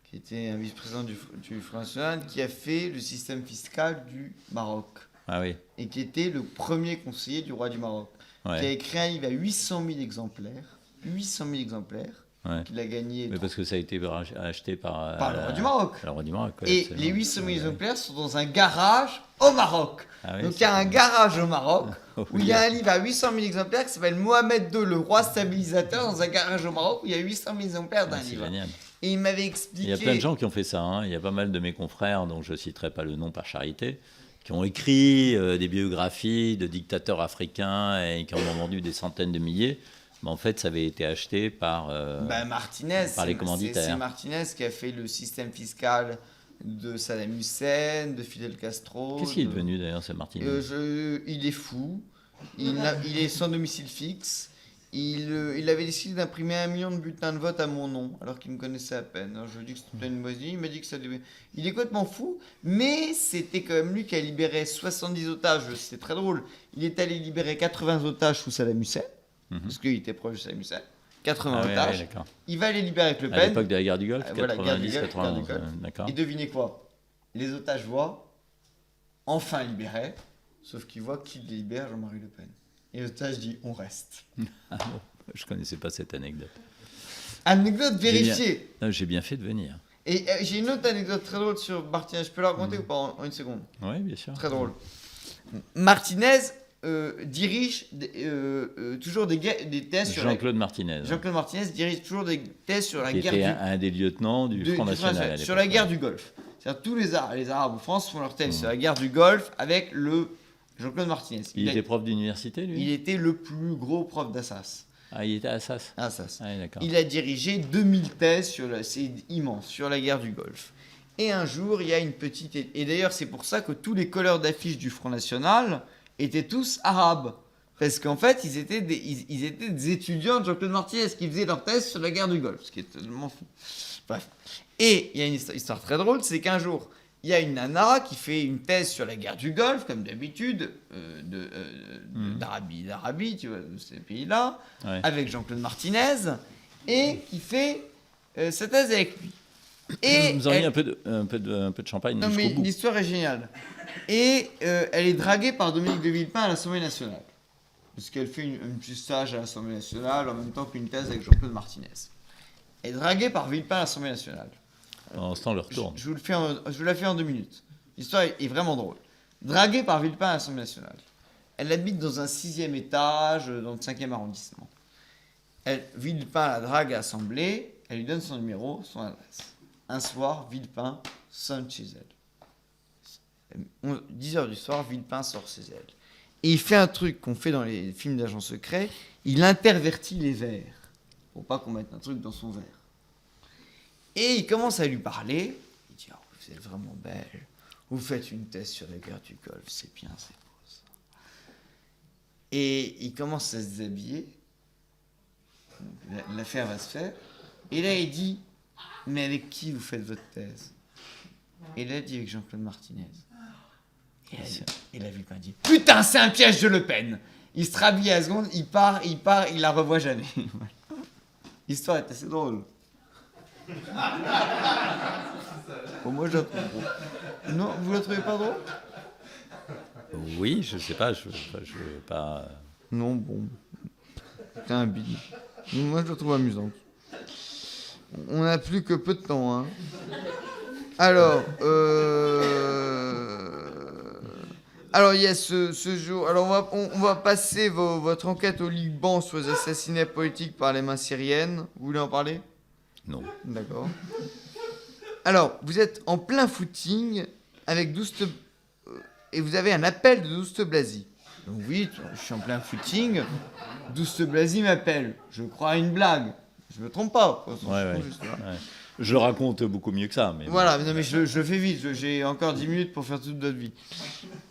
qui était un vice-président du Front National, qui a fait le système fiscal du Maroc. Ah oui. Et qui était le premier conseiller du roi du Maroc. Ouais. Qui a écrit un livre à 800 000 exemplaires. 800 000 exemplaires. Ouais. Qu'il a gagné. Mais parce que ça a été acheté par le roi du Maroc. Le roi du Maroc. Ouais, et les 800 000 exemplaires sont dans un garage au Maroc. Ah oui, donc il y a un garage au Maroc où il y a un livre à 800 000 exemplaires qui s'appelle Mohamed II, le roi stabilisateur, dans un garage au Maroc où il y a 800 000 exemplaires d'un livre. Génial. Et il m'avait expliqué. Il y a plein de gens qui ont fait ça. Hein. Il y a pas mal de mes confrères, dont je ne citerai pas le nom par charité, qui ont écrit des biographies de dictateurs africains et qui en ont vendu des centaines de milliers. Mais en fait, ça avait été acheté par Martinez, par les commanditaires. C'est Martinez qui a fait le système fiscal de Saddam Hussein, de Fidel Castro. Qu'est-ce qu'il est devenu d'ailleurs, ce Martinez? Il est fou. Il est sans domicile fixe. Il avait décidé d'imprimer 1 million de bulletins de vote à mon nom, alors qu'il me connaissait à peine. Alors, je lui ai dit que c'était une moisie, il m'a dit que ça devait... Il est complètement fou, mais c'était quand même lui qui a libéré 70 otages. C'est très drôle. Il est allé libérer 80 otages sous Saddam Hussein, parce qu'il était proche de Saddam Hussein. 80 Ah ouais, otages. ouais, d'accord. Il va les libérer avec Le À Pen. l'époque de la guerre du Golfe, Voilà, guerre du 90, Golfe, 91. guerre du Golfe. D'accord. Et devinez quoi? Les otages voient, enfin libérés, sauf qu'ils voient qui les libère, Jean-Marie Le Pen. Et les otages disent on reste. Ah bon, je connaissais pas cette anecdote. Anecdote vérifiée. Non, j'ai bien fait de venir. Et j'ai une autre anecdote très drôle sur Martinez. Je peux la raconter ou pas en une seconde? Oui, bien sûr. Très drôle. Martinez dirige toujours des thèses sur Jean-Claude Martinez, Jean-Claude Martinez dirige toujours des thèses sur la qui guerre était un des lieutenants du Front National. à sur l'époque. la guerre du Golfe. C'est-à-dire tous les Arabes en France font leur thèse sur la guerre du Golfe avec le Jean-Claude Martinez. Il était prof d'université, lui. Il était le plus gros prof d'Assas. Ah, il était à Assas. Assas. Ah, d'accord. Il a dirigé 2000 thèses c'est immense, sur la guerre du Golfe. Et un jour, il y a une petite... Et d'ailleurs, c'est pour ça que tous les colleurs d'affiches du Front National étaient tous arabes. Parce qu'en fait, ils étaient des étudiants de Jean-Claude Martinez qui faisaient leur thèse sur la guerre du Golfe, ce qui est totalement fou. Bref. Et il y a une histoire très drôle, c'est qu'un jour, il y a une nana qui fait une thèse sur la guerre du Golfe, comme d'habitude, d'Arabie, tu vois, de ces pays-là, Ouais. avec Jean-Claude Martinez, et qui fait sa thèse avec lui. Et Vous auriez un peu de champagne non, mais jusqu'au bout. l'histoire est géniale. Et elle est draguée par Dominique de Villepin à l'Assemblée nationale. Parce qu'elle fait un petit stage à l'Assemblée nationale en même temps qu'une thèse avec Jean-Claude Martinez. Elle est draguée par Villepin à l'Assemblée nationale. En ce temps, le retourne. Je vous la fais en 2 minutes. L'histoire est vraiment drôle. Draguée par Villepin à l'Assemblée nationale. Elle habite dans un 6e étage, dans le 5e arrondissement. Villepin la drague à l'Assemblée, elle lui donne son numéro, son adresse. Un soir, Villepin sonne chez elle. 10h du soir, Villepin sort chez elle. Et il fait un truc qu'on fait dans les films d'agents secrets, il intervertit les verres, pour pas qu'on mette un truc dans son verre. Et il commence à lui parler, il dit « Oh, vous êtes vraiment belle, vous faites une thèse sur la guerre du Golfe, c'est bien, c'est beau ça. » Et il commence à se déshabiller, l'affaire va se faire, et là il dit « Mais avec qui vous faites votre thèse ?» Et là il dit « Avec Jean-Claude Martinez. » Et la Villepin dit « Putain, c'est un piège de Le Pen !» Il se rhabille à la seconde, il part, il la revoit jamais. L'histoire est assez drôle. Bon, moi je la trouve drôle. Non, vous la trouvez pas drôle? Oui, je sais pas, je veux pas... Non, bon. C'est un bide. Moi je la trouve amusante. On n'a plus que peu de temps, hein. Alors, il y a ce jour. Alors, on va passer votre enquête au Liban sur les assassinats politiques par les mains syriennes. Vous voulez en parler? Non. D'accord. Alors, vous êtes en plein footing avec Douste... et vous avez un appel de Douste Blazy. Donc oui, je suis en plein footing. Douste Blazy m'appelle. Je crois à une blague. Je me trompe pas. Ouais. Je le raconte beaucoup mieux que ça. Mais voilà, non, mais je fais vite. J'ai encore 10 minutes pour faire toute notre vie.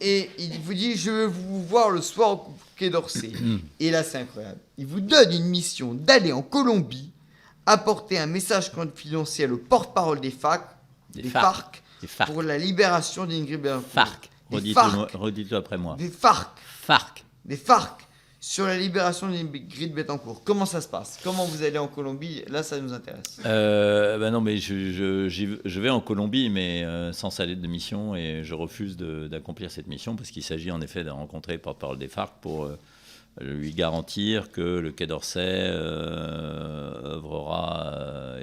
Et il vous dit, je veux vous voir le soir au Quai d'Orsay. Et là, c'est incroyable. Il vous donne une mission d'aller en Colombie, apporter un message confidentiel au porte-parole des FARC, Des FARC. pour la libération d'Ingrid Betancourt. FARC. Redites-le après moi. Des FARC. FARC. Des FARC sur la libération d'Ingrid Betancourt. Comment ça se passe? Comment vous allez en Colombie? Là, ça nous intéresse. Non, mais je vais en Colombie, mais sans salaire de mission, et je refuse d'accomplir cette mission parce qu'il s'agit en effet de rencontrer le porte-parole des FARC pour lui garantir que le Quai d'Orsay œuvrera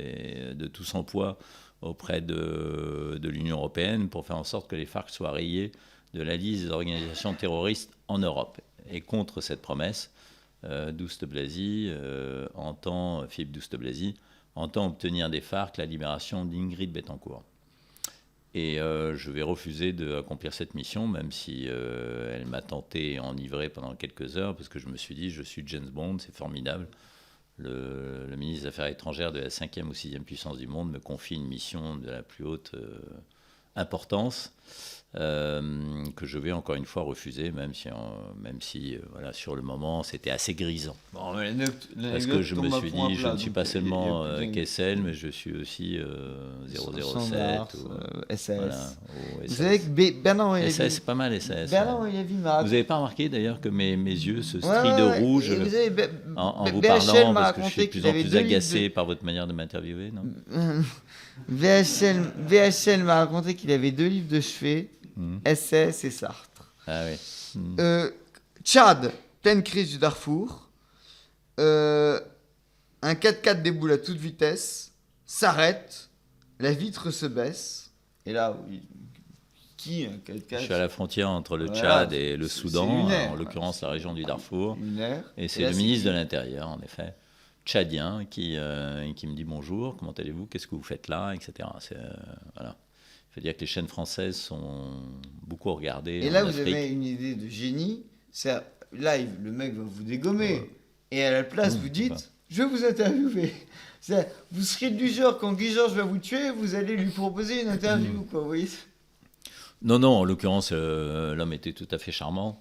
de tout son poids auprès de l'Union européenne pour faire en sorte que les FARC soient rayés de la liste des organisations terroristes en Europe. Et contre cette promesse, Douste Blazy Philippe Douste Blazy entend obtenir des FARC la libération d'Ingrid Betancourt. Et je vais refuser d'accomplir cette mission, même si elle m'a tenté et enivré pendant quelques heures, parce que je me suis dit, je suis James Bond, c'est formidable. Le ministre des Affaires étrangères de la 5e ou 6e puissance du monde me confie une mission de la plus haute importance, que je vais encore une fois refuser, même si voilà, sur le moment c'était assez grisant. Bon, parce que je me suis dit, je ne suis pas seulement Kessel, mais je suis aussi 007 ou SS. Voilà, Vous savez que Bernard SS, c'est pas mal, SS. Bernard Yavi m'a... Vous n'avez pas remarqué d'ailleurs que mes yeux se strient de rouge? Et vous savez, En vous VHL parlant, m'a parce que je suis raconté de plus qu'il en avait plus 2 livres agacé par votre manière de m'interviewer, non? VHL m'a raconté qu'il avait 2 livres de chevet, SS et Sartre. Ah oui. Tchad, pleine crise du Darfour. Un 4x4 déboule à toute vitesse, s'arrête, la vitre se baisse. Et là, qui un 4x4? Je suis à la frontière entre le Voilà, Tchad et le c'est Soudan, lunaire. en l'occurrence la région du Darfour. Lunaire. Et c'est là, le c'est ministre qui de l'Intérieur, en effet, tchadien, qui me dit bonjour, comment allez-vous, qu'est-ce que vous faites là, etc. Voilà. Il faut dire que les chaînes françaises sont beaucoup regardées. Et là, en vous Afrique. avez une idée de génie. C'est live, le mec va vous dégommer. Et à la place, vous dites, je vais vous interviewer. Vous serez du genre, quand Guy Georges va vous tuer, vous allez lui proposer une interview, quoi, vous voyez. Non, en l'occurrence, l'homme était tout à fait charmant.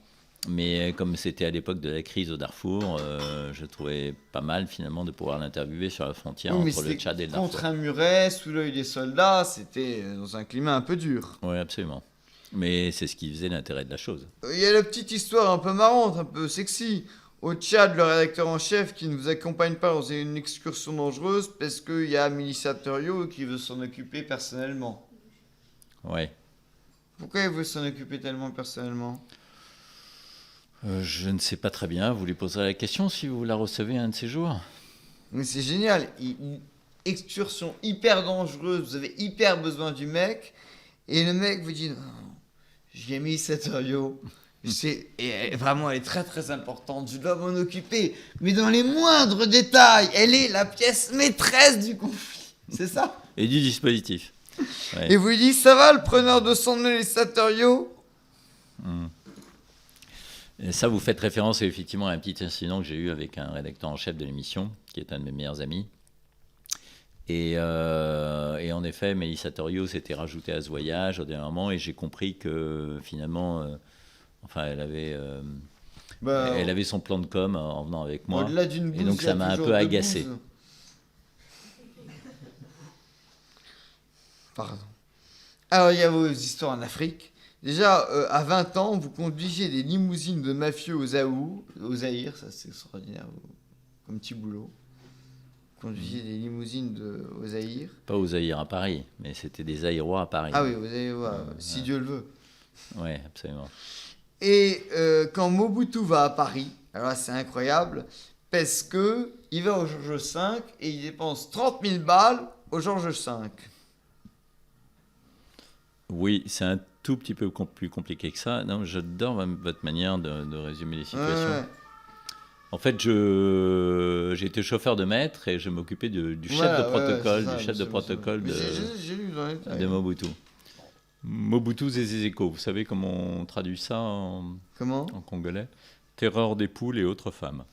Mais comme c'était à l'époque de la crise au Darfour, je trouvais pas mal finalement de pouvoir l'interviewer sur la frontière Oui, entre le Tchad et le contre Darfour. un muret, sous l'œil des soldats, c'était dans un climat un peu dur. Oui, absolument. Mais c'est ce qui faisait l'intérêt de la chose. Il y a la petite histoire un peu marrante, un peu sexy. Au Tchad, le rédacteur en chef qui ne vous accompagne pas dans une excursion dangereuse parce qu'il y a Mélissa Thériault qui veut s'en occuper personnellement. Ouais. Pourquoi il veut s'en occuper tellement personnellement? Je ne sais pas très bien. Vous lui poserez la question si vous la recevez un de ces jours. Mais c'est génial. Excursion hyper dangereuse, vous avez hyper besoin du mec. Et le mec vous dit, non, j'ai mis cette Thériault. Vraiment, elle est très très importante. Je dois m'en occuper. Mais dans les moindres détails, elle est la pièce maîtresse du conflit. C'est ça? Et du dispositif. Ouais. Et vous lui dites, ça va le preneur de sang de Mélissa Thériault? Et ça, vous faites référence effectivement à un petit incident que j'ai eu avec un rédacteur en chef de l'émission, qui est un de mes meilleurs amis. Et en effet, Mélissa Thériault s'était rajoutée à ce voyage au dernier moment, et j'ai compris que finalement, elle avait son plan de com en venant avec moi. Au-delà d'une bouse, et donc il y a ça m'a un toujours peu deux agacé. bouses. Pardon. Alors, il y a vos histoires en Afrique. Déjà, à 20 ans, vous conduisiez des limousines de mafieux au Zaïre, ça c'est extraordinaire, comme petit boulot. Vous conduisiez des limousines au Zaïre. Pas aux Zaïre à Paris, mais c'était des Zaïrois à Paris. Ah oui, vous allez voir, si Dieu le veut. Oui, absolument. Et quand Mobutu va à Paris, alors là, c'est incroyable, parce que il va au Georges V et il dépense 30 000 balles au Georges V. Oui, c'est un tout petit peu plus compliqué que ça. Non, j'adore votre manière de résumer les situations. Ouais. En fait, j'étais chauffeur de maître et je m'occupais du chef de protocole, J'ai lu dans les détails. de Mobutu. Mobutu Sese Seko, vous savez comment on traduit ça Comment? en congolais? Terreur des poules et autres femmes.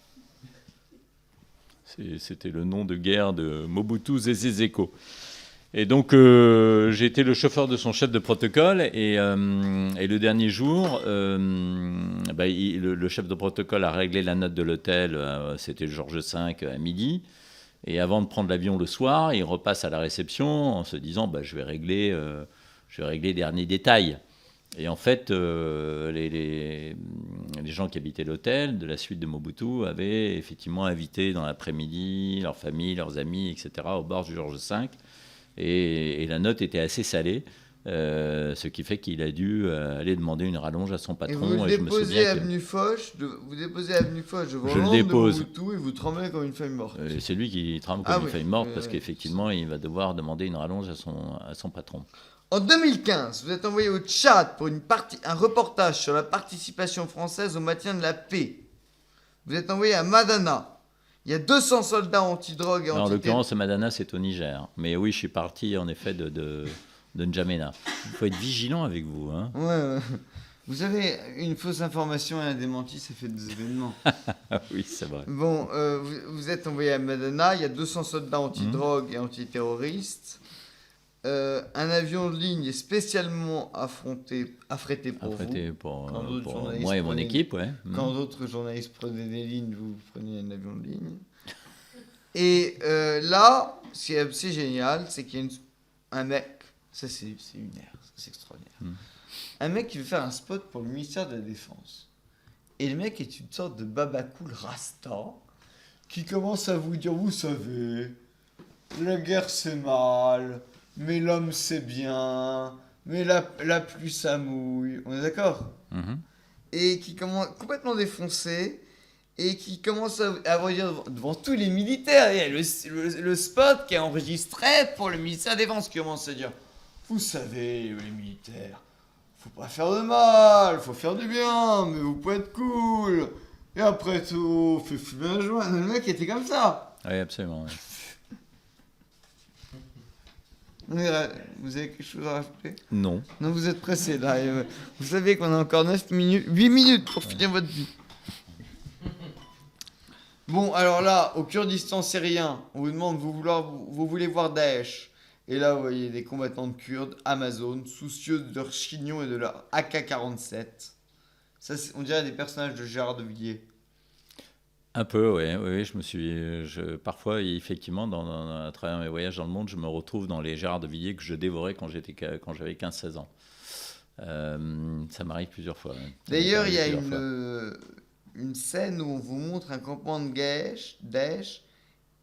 C'était le nom de guerre de Mobutu Sese Seko. Et donc, j'ai été le chauffeur de son chef de protocole. Et le dernier jour, le chef de protocole a réglé la note de l'hôtel. C'était le Georges V à midi. Et avant de prendre l'avion le soir, il repasse à la réception en se disant je vais régler les derniers détails. Et en fait, les gens qui habitaient l'hôtel de la suite de Mobutu avaient effectivement invité dans l'après-midi leurs familles, leurs amis, etc. au bord du Georges V. Et la note était assez salée, ce qui fait qu'il a dû aller demander une rallonge à son patron. Et vous je me déposez souviens avenue Foch, devant Je le l'ombre dépose. de Mobutu et vous tremblez comme une feuille morte. c'est lui qui tremble comme une feuille morte parce ouais. qu'effectivement, il va devoir demander une rallonge à son patron. En 2015, vous êtes envoyé au Tchad pour un reportage sur la participation française au maintien de la paix. Vous êtes envoyé à Madana. Il y a 200 soldats anti-drogue et En anti-terrorisme. l'occurrence, Madana, c'est au Niger. Mais oui, je suis parti en effet de N'Djamena. Il faut être vigilant avec vous. Hein. Ouais. Vous avez une fausse information et un démenti, ça fait des événements. Oui, c'est vrai. Bon, vous êtes envoyé à Madana. Il y a 200 soldats anti-drogue et anti-terroristes. Un avion de ligne est spécialement affrété pour vous. Pour Quand d'autres journalistes moi et mon prenaient- équipe, ouais. Quand d'autres journalistes prenaient des lignes, vous preniez un avion de ligne. Et là, ce qui est assez génial, c'est qu'il y a un mec, ça c'est lunaire, ça, c'est extraordinaire. Un mec qui veut faire un spot pour le ministère de la Défense. Et le mec est une sorte de babacool rasta. qui commence à vous dire, vous savez, la guerre c'est mal, mais l'homme c'est bien, mais la pluie ça mouille. On est d'accord? Mhm. Et qui commence complètement défoncé, et qui commence à vous dire devant tous les militaires. Il y a le spot qui est enregistré pour le ministère des Défense qui commence à dire, vous savez, les militaires, faut pas faire de mal, faut faire du bien, mais vous pouvez être cool. Et après tout, fait fumer un joint. Le mec était comme ça. Oui, absolument. Ouais. Vous avez quelque chose à rajouter? Non. Non, vous êtes pressé là. Vous savez qu'on a encore 9 minutes, 8 minutes pour finir votre vie. Bon, alors là, au Kurdistan syrien, on vous demande, vous voulez voir Daesh. Et là, vous voyez des combattants de Kurdes, Amazon, soucieux de leur chignon et de leur AK-47. Ça, on dirait des personnages de Gérard de Villiers. Un peu, oui. Oui, parfois, effectivement, à travers mes voyages dans le monde, je me retrouve dans les Gérard de Villiers que je dévorais quand j'avais 15-16 ans. Ça m'arrive plusieurs fois. Ouais. D'ailleurs, il y a une scène où on vous montre un campement de Daesh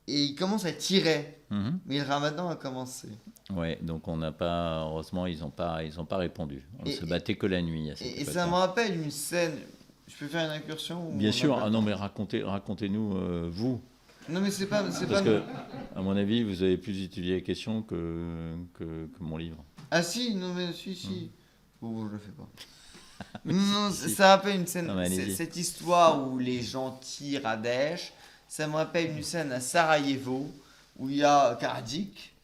et il commence à tirer. Mhm. Mais le ramadan a commencé. Ouais, donc on n'a pas, heureusement, ils ont pas répondu. On se battait que la nuit. Et ça me rappelle une scène. Je peux faire une incursion ou Bien sûr. pas Ah non, mais racontez-nous vous. Non, mais c'est pas. Parce que, à mon avis, vous avez plus étudié la question que mon livre. Ah si, non mais si. Bon, je le fais pas. Non, ça rappelle une scène. Non, cette histoire où les gens tirent à Daesh, ça me rappelle une scène à Sarajevo où il y a Karadzic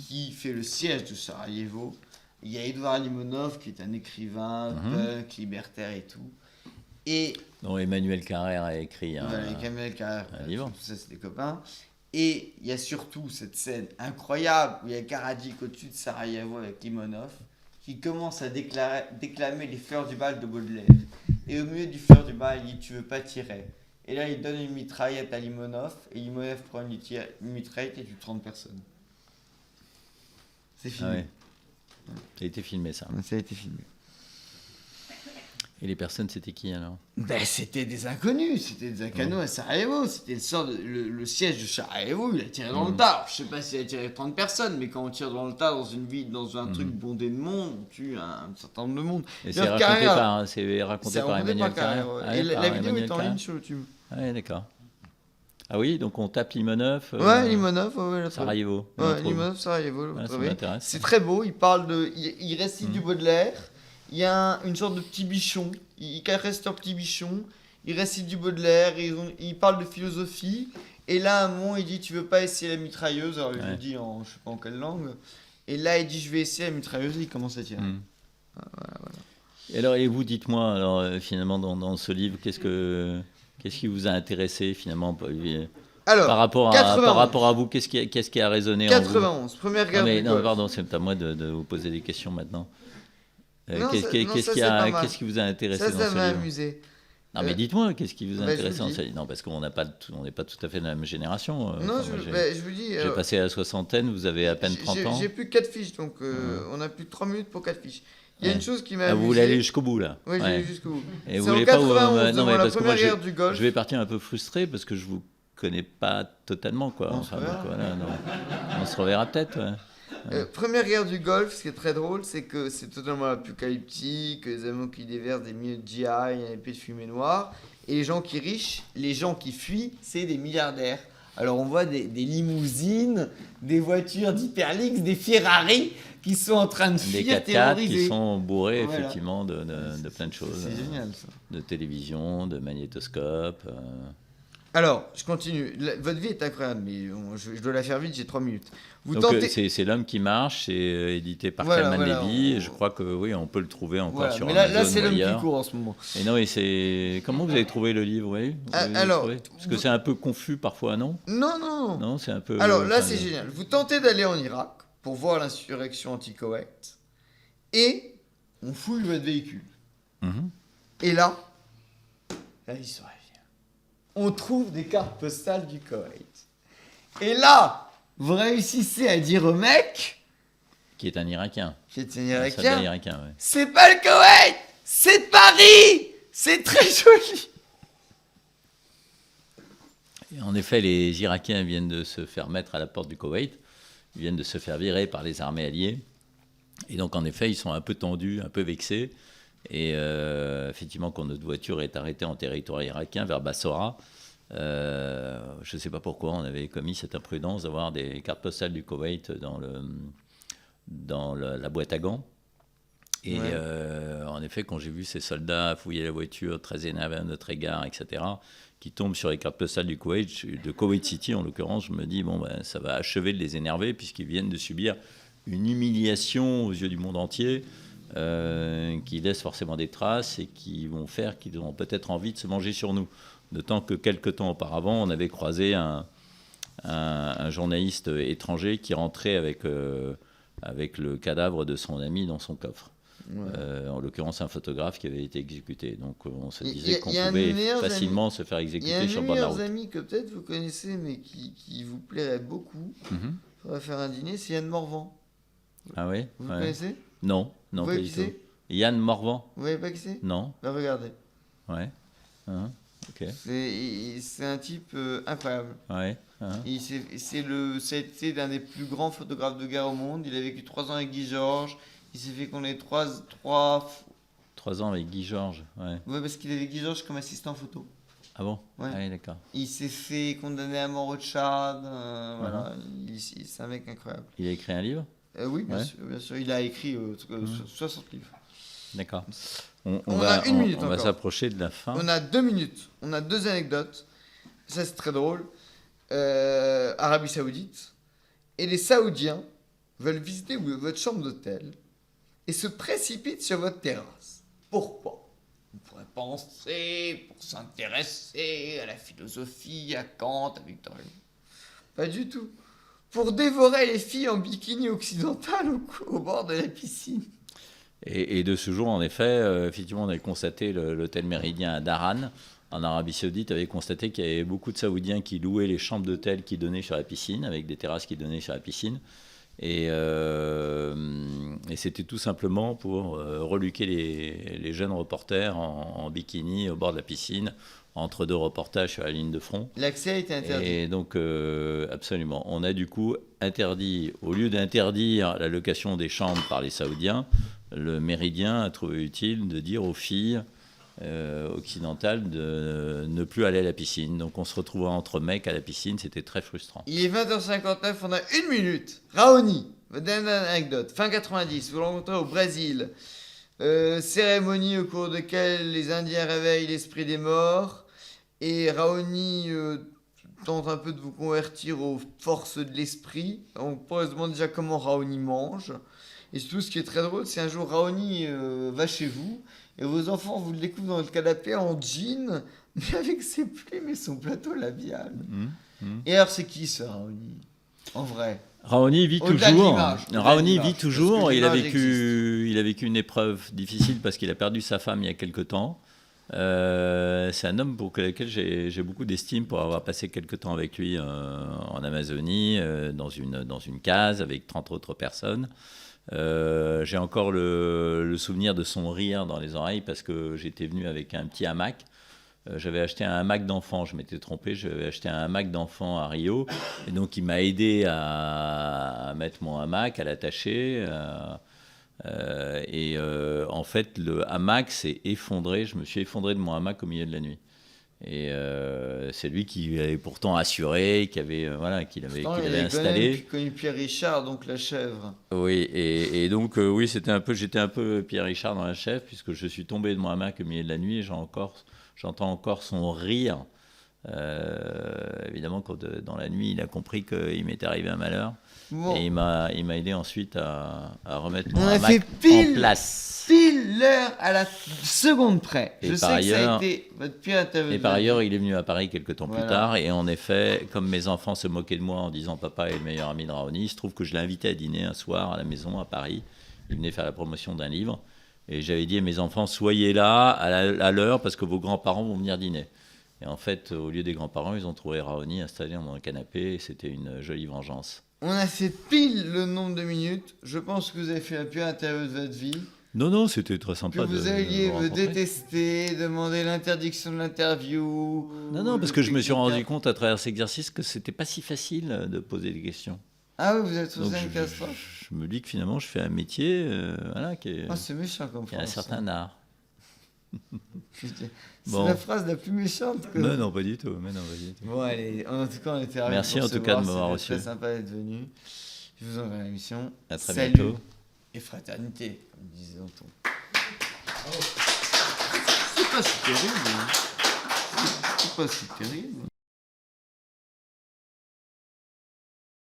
qui fait le siège de Sarajevo. Il y a Edouard Limonov qui est un écrivain, punk, libertaire et tout. Et dont Emmanuel Carrère a écrit un livre. Tout ça, c'est des copains. Et il y a surtout cette scène incroyable où il y a Karadzic au-dessus de Sarajevo avec Limonov qui commence à déclamer les fleurs du bal de Baudelaire. Et au milieu du fleur du bal, il dit tu veux pas tirer. Et là, il donne une mitraillette à Limonov et Limonov prend une mitraillette et tue 30 personnes. C'est filmé. Ah ouais. Ça a été filmé, ça. Ça a été filmé. Et les personnes, c'était qui alors? Ben, c'était des inconnus, à Sarajevo, c'était le siège de Sarajevo, il a tiré dans le tas. Alors, je sais pas s'il a tiré 30 personnes, mais quand on tire dans le tas dans une ville, dans un truc bondé de monde, on tue un certain nombre de monde. Et c'est raconté par Emmanuel Carrère. Ouais. Et la vidéo est en ligne sur YouTube. Ah ouais, d'accord. Ah oui, donc on tape Limonov. Limonov, Sarajevo. Ouais, Limonov, Sarajevo. Ça m'intéresse. C'est très beau, il récite du Baudelaire. Il y a une sorte de petit bichon, il caresse leur petit bichon, il récite du Baudelaire, il parle de philosophie, et là à un moment il dit tu veux pas essayer la mitrailleuse, alors il le dit en je sais pas en quelle langue, et là il dit je vais essayer la mitrailleuse et il commence à tirer. Voilà. Et vous dites-moi, alors finalement dans ce livre, qu'est-ce qui vous a intéressé finalement alors, par rapport à vous, qu'est-ce qui a résonné 91, en vous? première guerre du Golfe. Pardon, c'est à moi de vous poser des questions maintenant. Qu'est-ce qui vous a intéressé dans ce livre? Ça m'a amusé. Non, mais dites-moi, qu'est-ce qui vous a intéressé dans ce livre? Non, parce qu'on n'est pas tout à fait de la même génération. Non, je vous dis... J'ai passé la soixantaine, vous avez à peine 30 ans. J'ai plus 4 fiches, donc on a plus de 3 minutes pour 4 fiches. Il y a une chose qui m'a amusé. Vous voulez aller jusqu'au bout, là? Oui, j'ai jusqu'au bout. Et c'est en 91, non, mais la parce que moi, première guerre du Golfe. je vais partir un peu frustré, parce que je vous connais pas totalement, quoi. On se reverra. On se reverra peut-être, ouais. Première guerre du Golfe, ce qui est très drôle, c'est que c'est totalement apocalyptique, les Allemands qui déversent des milliers de GI, une épée de fumée noire, et les gens qui fuient, c'est des milliardaires. Alors on voit des limousines, des voitures d'Hyperlux, des Ferrari qui sont en train de fuir, des 4x4 qui sont bourrés effectivement de plein de choses. C'est génial ça. De télévision, de magnétoscope. Alors, je continue. Votre vie est incroyable, mais je dois la faire vite, j'ai 3 minutes. C'est L'homme qui marche, c'est édité par Kalman Levy, et je crois que oui, on peut le trouver encore sur Amazon. Mais là c'est l'homme qui court en ce moment. Et non, comment vous avez trouvé le livre, parce que c'est un peu confus parfois, non? Non, c'est un peu... Alors là, c'est génial. Vous tentez d'aller en Irak pour voir l'insurrection anti-Koweït, et on fouille votre véhicule. Et là, il se révient. On trouve des cartes postales du Koweït. Et là, vous réussissez à dire au mec... Qui est un Irakien. Irakien, ouais. C'est pas le Koweït, c'est Paris. C'est très joli. Et en effet, les Irakiens viennent de se faire mettre à la porte du Koweït. Ils viennent de se faire virer par les armées alliées. Et donc, en effet, ils sont un peu tendus, un peu vexés. Et effectivement, quand notre voiture est arrêtée en territoire irakien, vers Bassora, je ne sais pas pourquoi on avait commis cette imprudence d'avoir des cartes postales du Koweït dans la boîte à gants. Et en effet, quand j'ai vu ces soldats fouiller la voiture, très énervés à notre égard, etc., qui tombent sur les cartes postales du Koweït, de Koweït City en l'occurrence, je me dis, bon, ben, ça va achever de les énerver puisqu'ils viennent de subir une humiliation aux yeux du monde entier qui laisse forcément des traces et qui vont faire qu'ils auront peut-être envie de se manger sur nous. D'autant que quelques temps auparavant, on avait croisé un journaliste étranger qui rentrait avec le cadavre de son ami dans son coffre. En l'occurrence, un photographe qui avait été exécuté. Donc, on se disait qu'on pouvait facilement se faire exécuter sur le bord de la route. Il y a un de mes meilleurs amis que peut-être vous connaissez, mais qui vous plairait beaucoup. Il faudrait faire un dîner, c'est Yann Morvan. Ah oui? Vous le connaissez? Non, vous pas du tout. Yann Morvan? Vous voyez pas qui c'est? Non. Bah, regardez. Ouais. Ok. C'est un type incroyable. Ouais. C'était l'un des plus grands photographes de guerre au monde. Il a vécu 3 ans avec Guy Georges. Il s'est fait condamner 3 ans avec Guy Georges, ouais. Ouais, parce qu'il avait Guy Georges comme assistant photo. Ah bon? Ouais. Ah oui, d'accord. Il s'est fait condamner à mort au Tchad. Voilà. C'est un mec incroyable. Il a écrit un livre? Oui, bien sûr. Il a écrit 60 livres. D'accord. On a une minute on va encore. s'approcher de la fin. On a 2 minutes. On a 2 anecdotes. Ça, c'est très drôle. Arabie Saoudite. Et les Saoudiens veulent visiter votre chambre d'hôtel et se précipitent sur votre terrasse. Pourquoi? On pourrait penser pour s'intéresser à la philosophie, à Kant, à Victor Hugo. Pas du tout. Pour dévorer les filles en bikini occidental au bord de la piscine. Et de ce jour, en effet, effectivement, on avait constaté l'hôtel Méridien à Dharan, en Arabie Saoudite, avait constaté qu'il y avait beaucoup de Saoudiens qui louaient les chambres d'hôtel qui donnaient sur la piscine, avec des terrasses qui donnaient sur la piscine. Et c'était tout simplement pour reluquer les jeunes reporters en bikini au bord de la piscine, entre 2 reportages sur la ligne de front. L'accès a été interdit. Et donc, absolument. On a du coup interdit, au lieu d'interdire la location des chambres par les Saoudiens, le Méridien a trouvé utile de dire aux filles occidentales de ne plus aller à la piscine. Donc on se retrouvait entre mecs à la piscine, c'était très frustrant. Il est 20h59, on a 1 minute. Raoni, votre dernière anecdote. Fin 90, vous le rencontrez au Brésil. Cérémonie au cours de laquelle les Indiens réveillent l'esprit des morts. Et Raoni tente un peu de vous convertir aux forces de l'esprit. On pourrait se demander déjà comment Raoni mange. Et surtout, ce qui est très drôle, c'est un jour Raoni va chez vous et vos enfants vous le découvrent dans le canapé en jean, mais avec ses plumes et son plateau labial. Et alors, c'est qui ce Raoni? En vrai? Raoni vit Au-delà de toujours. l'image, Raoni parce vit que toujours. Il a l'image vécu une épreuve difficile parce qu'il a perdu sa femme il y a quelque temps. C'est un homme pour lequel j'ai beaucoup d'estime pour avoir passé quelque temps avec lui en Amazonie, dans une case avec 30 autres personnes. J'ai encore le souvenir de son rire dans les oreilles parce que j'étais venu avec un petit hamac. J'avais acheté un hamac d'enfant, je m'étais trompé, j'avais acheté un hamac d'enfant à Rio. Et donc il m'a aidé à mettre mon hamac, à l'attacher. En fait, le hamac s'est effondré, je me suis effondré de mon hamac au milieu de la nuit. Et c'est lui qui avait pourtant assuré, qu'il avait installé. Il a connu Pierre Richard, donc la chèvre. Oui, et donc oui, j'étais un peu Pierre Richard dans la chèvre, puisque je suis tombé de mon hamac au milieu de la nuit et j'entends encore son rire. Évidemment, quand dans la nuit, il a compris qu'il m'était arrivé un malheur. Bon. Et il m'a aidé ensuite à remettre mon hamac en place. Pile l'heure à la seconde près. Et je sais que ça a été votre pire interview. Et par ailleurs, il est venu à Paris quelques temps plus tard. Et en effet, comme mes enfants se moquaient de moi en disant papa est le meilleur ami de Raoni, il se trouve que je l'ai invité à dîner un soir à la maison à Paris. Il venait faire la promotion d'un livre. Et j'avais dit à mes enfants, soyez là à l'heure parce que vos grands-parents vont venir dîner. Et en fait, au lieu des grands-parents, ils ont trouvé Raoni installé dans un canapé. Et c'était une jolie vengeance. On a fait pile le nombre de minutes. Je pense que vous avez fait la pire interview de votre vie. Non, c'était très Que sympa de vous alliez vous me rencontrer. détester, demander l'interdiction de l'interview. Non, parce que je me suis rendu compte à travers cet exercice que c'était pas si facile de poser des questions. Ah oui, vous êtes Donc trouvé une catastrophe. je me dis que finalement, je fais un métier voilà, Ah, c'est méchant comme qui a un phrase. certain art. C'est Bon. la phrase la plus méchante que... Mais non, pas du tout. Bon, allez, en tout cas, on était ravis Merci pour en se tout cas de voir, m'avoir c'était reçu. très sympa d'être venu. Je vous envoie l'émission. À très Salut bientôt. et fraternité, comme disait-on. C'est pas si terrible. C'est pas si terrible.